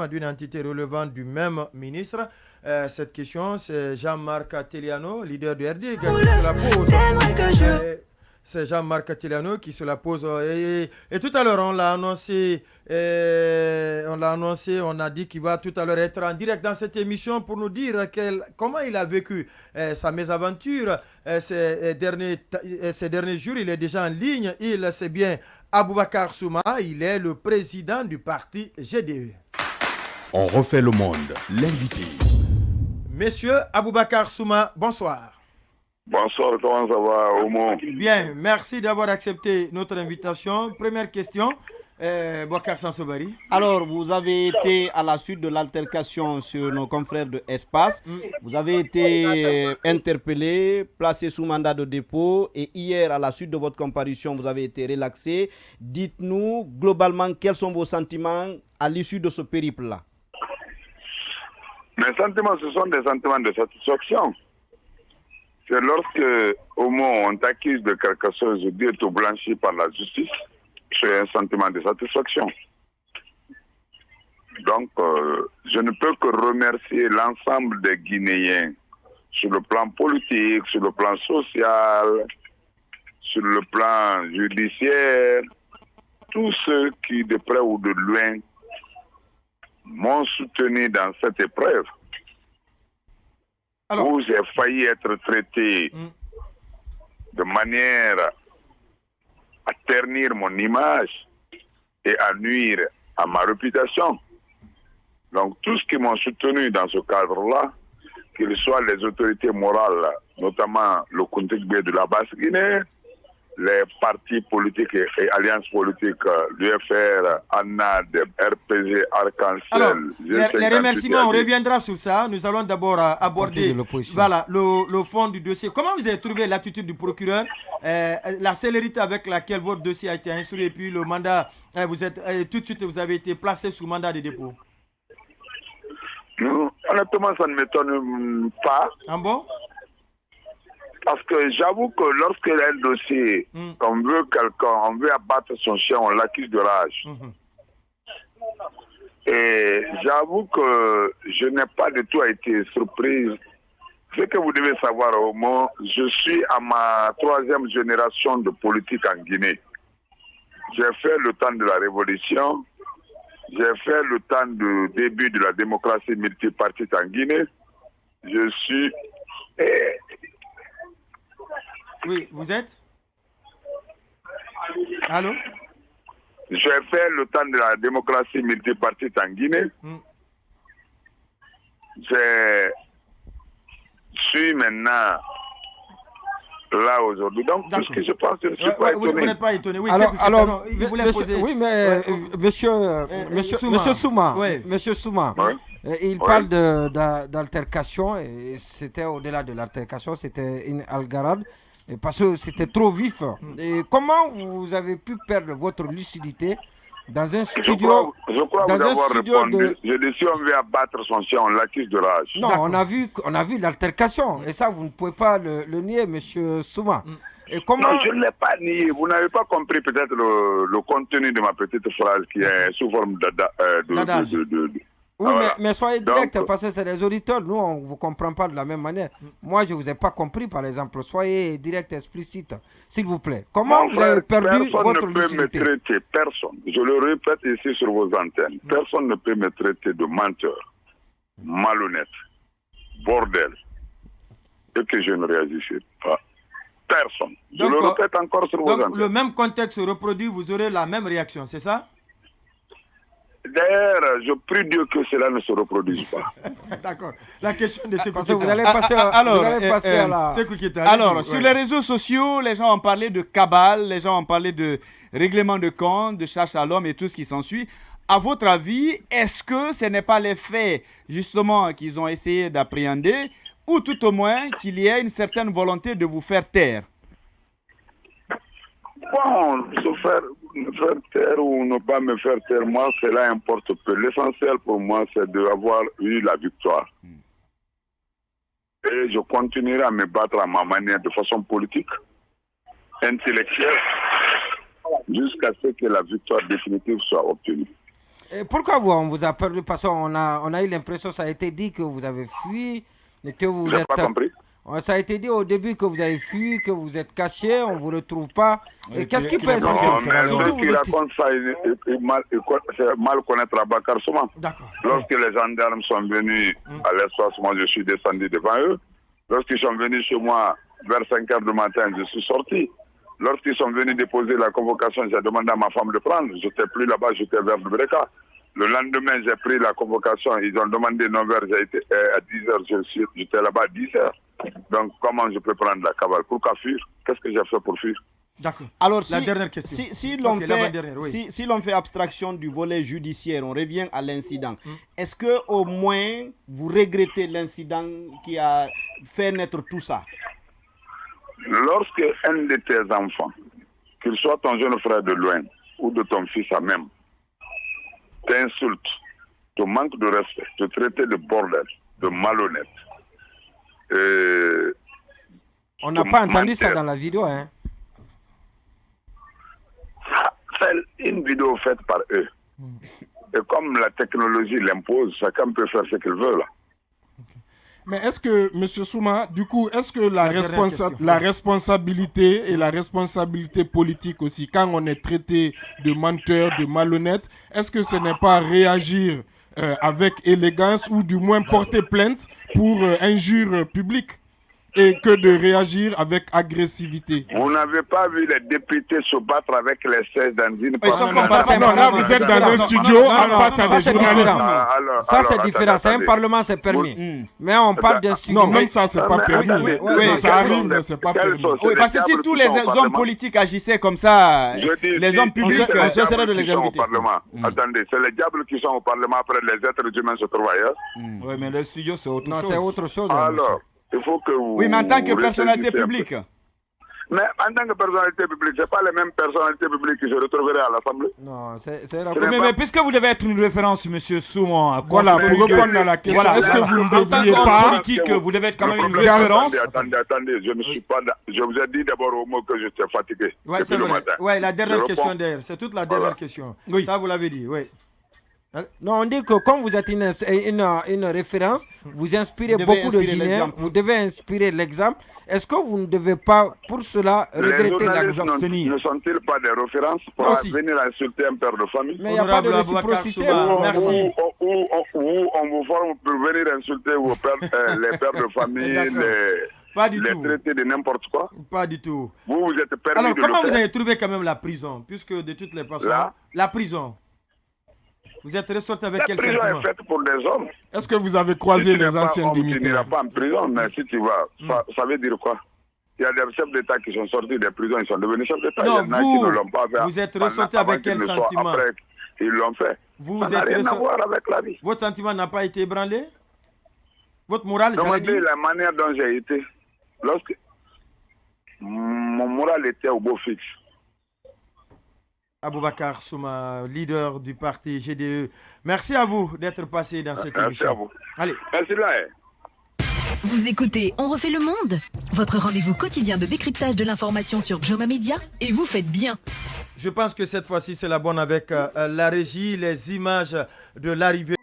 d'une entité relevant du même ministre. Cette question, c'est Jean-Marc Ateliano, leader du RD, qui se la pose. C'est Jean-Marc Ateliano qui se la pose. Et tout à l'heure, on l'a annoncé, on a dit qu'il va tout à l'heure être en direct dans cette émission pour nous dire comment il a vécu sa mésaventure ces derniers jours. Il est déjà en ligne. C'est bien Aboubacar Souma. Il est le président du parti GDE. On refait le monde, l'invité. Monsieur Aboubacar Souma, bonsoir. Bonsoir, comment ça va, Omo? Bien, merci d'avoir accepté notre invitation. Première question, Boubacar Sansobari. Alors, vous avez été à la suite de l'altercation sur nos confrères de Espace. Vous avez été interpellé, placé sous mandat de dépôt et hier, à la suite de votre comparution, vous avez été relaxé. Dites-nous globalement quels sont vos sentiments à l'issue de ce périple-là. Mes sentiments, ce sont des sentiments de satisfaction. C'est lorsque, au moins, on t'accuse de quelque chose d'être blanchi par la justice, c'est un sentiment de satisfaction. Donc, je ne peux que remercier l'ensemble des Guinéens sur le plan politique, sur le plan social, sur le plan judiciaire, tous ceux qui, de près ou de loin, m'ont soutenu dans cette épreuve. Alors, où j'ai failli être traité de manière à ternir mon image et à nuire à ma réputation. Donc, tous qui m'ont soutenu dans ce cadre-là, qu'ils soient les autorités morales, notamment le contexte de la Basse-Guinée, les partis politiques et alliances politiques, l'UFR, ANAD, RPG, Arc-en-Ciel. Alors, les remerciements, on reviendra sur ça. Nous allons d'abord aborder le fond du dossier. Comment vous avez trouvé l'attitude du procureur, la célérité avec laquelle votre dossier a été instruit et puis le mandat, tout de suite vous avez été placé sous mandat de dépôt? Honnêtement, ça ne m'étonne pas. Ah bon? Parce que j'avoue que lorsque un dossier, on veut quelqu'un, on veut abattre son chien, on l'accuse de rage. Et j'avoue que je n'ai pas du tout été surprise. Ce que vous devez savoir au moins, je suis à ma 3e génération de politique en Guinée. J'ai fait le temps de la révolution, j'ai fait le temps du début de la démocratie multipartite en Guinée. Je suis... Oui, vous êtes? Allô? J'ai fait le temps de la démocratie multipartite en Guinée. Je suis maintenant là aujourd'hui. Donc, tout ce que je pense, je ne suis pas étonné. Vous n'êtes pas étonné. Oui, alors, il voulait poser... Oui, mais monsieur Souma, monsieur Souma, il parle d'altercation et c'était au-delà de l'altercation, c'était une algarade. Parce que c'était trop vif. Et comment vous avez pu perdre votre lucidité dans un studio? Je crois vous avoir répondu. Je dis si on veut abattre son chien, on l'accuse de rage. Non, on a vu l'altercation. Et ça, vous ne pouvez pas le nier, monsieur Souma. Et comment... Non, je ne l'ai pas nié. Vous n'avez pas compris peut-être le contenu de ma petite phrase qui est sous forme Oui, mais soyez direct, parce que c'est des auditeurs. Nous, on ne vous comprend pas de la même manière. Moi, je ne vous ai pas compris, par exemple. Soyez direct, explicite, s'il vous plaît. Comment vous avez perdu votre lucidité? Personne. Je le répète ici sur vos antennes. Personne ne peut me traiter de menteur, malhonnête, bordel, et que je ne réagisse pas. Personne. Je le répète encore sur vos antennes. Donc, le même contexte se reproduit, vous aurez la même réaction, c'est ça? D'ailleurs, je prie Dieu que cela ne se reproduise pas. D'accord. La question de Parce que vous allez passer à la... Alors, sur les réseaux sociaux, les gens ont parlé de cabale, les gens ont parlé de règlement de compte, de chasse à l'homme et tout ce qui s'ensuit. À votre avis, est-ce que ce n'est pas les faits, justement, qu'ils ont essayé d'appréhender, ou tout au moins qu'il y ait une certaine volonté de vous faire taire? Bon, me faire taire ou ne pas me faire taire, moi, cela importe peu. L'essentiel pour moi, c'est d'avoir eu la victoire. Et je continuerai à me battre à ma manière, de façon politique, intellectuelle, jusqu'à ce que la victoire définitive soit obtenue. Et pourquoi on vous a perdu? Parce qu'on a eu l'impression, ça a été dit que vous avez fui, et que vous êtes... pas compris. Ça a été dit au début que vous avez fui, que vous êtes caché, on ne vous retrouve pas. Et qu'est-ce qui peut expliquer? Non, mais ceux qui racontent ça, c'est mal connaître Abakar Souma. D'accord. Lorsque les gendarmes sont venus à l'espace, moi je suis descendu devant eux. Lorsqu'ils sont venus chez moi vers 5 h du matin, je suis sorti. Lorsqu'ils sont venus déposer la convocation, j'ai demandé à ma femme de prendre. Je n'étais plus là-bas, j'étais vers Breka. Le lendemain, j'ai pris la convocation. Ils ont demandé 9 h, j'ai été à 10 h, j'étais là-bas à 10 h. Donc, comment je peux prendre la cavale? Pourquoi fuir? Qu'est-ce que j'ai fait pour fuir? D'accord. Alors, la dernière question. Si l'on fait abstraction du volet judiciaire, on revient à l'incident. Est-ce que au moins vous regrettez l'incident qui a fait naître tout ça? Lorsque un de tes enfants, qu'il soit ton jeune frère de loin ou de ton fils à même, t'insulte, te manque de respect, te traite de bordel, de malhonnête. On n'a pas entendu ça dans la vidéo, hein? C'est une vidéo faite par eux. Et comme la technologie l'impose, chacun peut faire ce qu'il veut là. Mais est-ce que, M. Souma, du coup, est-ce que la responsabilité et la responsabilité politique aussi, quand on est traité de menteur, de malhonnête, est-ce que ce n'est pas réagir avec élégance ou du moins porter plainte pour injure publique et que de réagir avec agressivité? Vous n'avez pas vu les députés se battre avec les 16 dans une... Non, là vous êtes dans un studio face à des journalistes. Ça c'est différent, c'est un parlement, c'est permis. Mais on parle de studio. Non, même ça c'est pas permis. Ça arrive, mais c'est pas permis. Oui, parce que si tous les hommes politiques agissaient comme ça, les hommes publics, ce serait de les inviter. Attendez, c'est les diables qui sont au Parlement, après les êtres humains se trouvent ailleurs. Oui, mais le studio c'est autre chose. Non, c'est autre chose. Alors, il faut que vous... Oui, mais en tant que personnalité publique. Mais en tant que personnalité publique, ce n'est pas les mêmes personnalités publiques qui se retrouveraient à l'Assemblée. Non, c'est mais puisque vous devez être une référence, M. Souma. Voilà, pour répondre à la question, est-ce que vous ne devriez pas... politique, vous devez être quand même une référence. Attendez, je ne suis pas... Je vous ai dit d'abord au mot que j'étais fatigué. Oui, c'est vrai. Ouais, la dernière question d'ailleurs, c'est toute la dernière question. Oui. Ça, vous l'avez dit, oui. Non, on dit que comme vous êtes une référence, vous inspirez beaucoup de Guinéens, vous devez inspirer l'exemple. Est-ce que vous ne devez pas, pour cela, regretter la vous abstenir? Ne sont-ils pas des références pour venir insulter un père de famille? Mais il n'y a pas de réciprocité. Merci. Où on vous forme pour venir insulter les pères de famille, les traités de n'importe quoi? Pas du tout. Vous êtes permis. Alors, comment vous avez trouvé quand même la prison? Puisque de toutes les façons, la prison. Vous êtes ressorti avec quel sentiment? La prison est faite pour des hommes. Est-ce que vous avez croisé les anciens dignitaires? Tu n'iras pas en prison, mais si tu vas, ça veut dire quoi? Il y a des chefs d'État qui sont sortis des prisons, ils sont devenus chefs d'État. Non, il y en a qui ne l'ont pas fait. Vous êtes ressorti avec quel sentiment? Après, ils l'ont fait. Vous ça n'a rien à voir avec la vie. Votre sentiment n'a pas été ébranlé? Votre morale, j'allais dire? La manière dont j'ai été, lorsque mon moral était au beau fixe. Aboubacar Souma, leader du parti GDE. Merci à vous d'être passé dans cette émission. Merci à vous. Allez. Merci là. Vous écoutez On refait le monde, votre rendez-vous quotidien de décryptage de l'information sur Joma Media, et vous faites bien. Je pense que cette fois-ci c'est la bonne avec la régie, les images de l'arrivée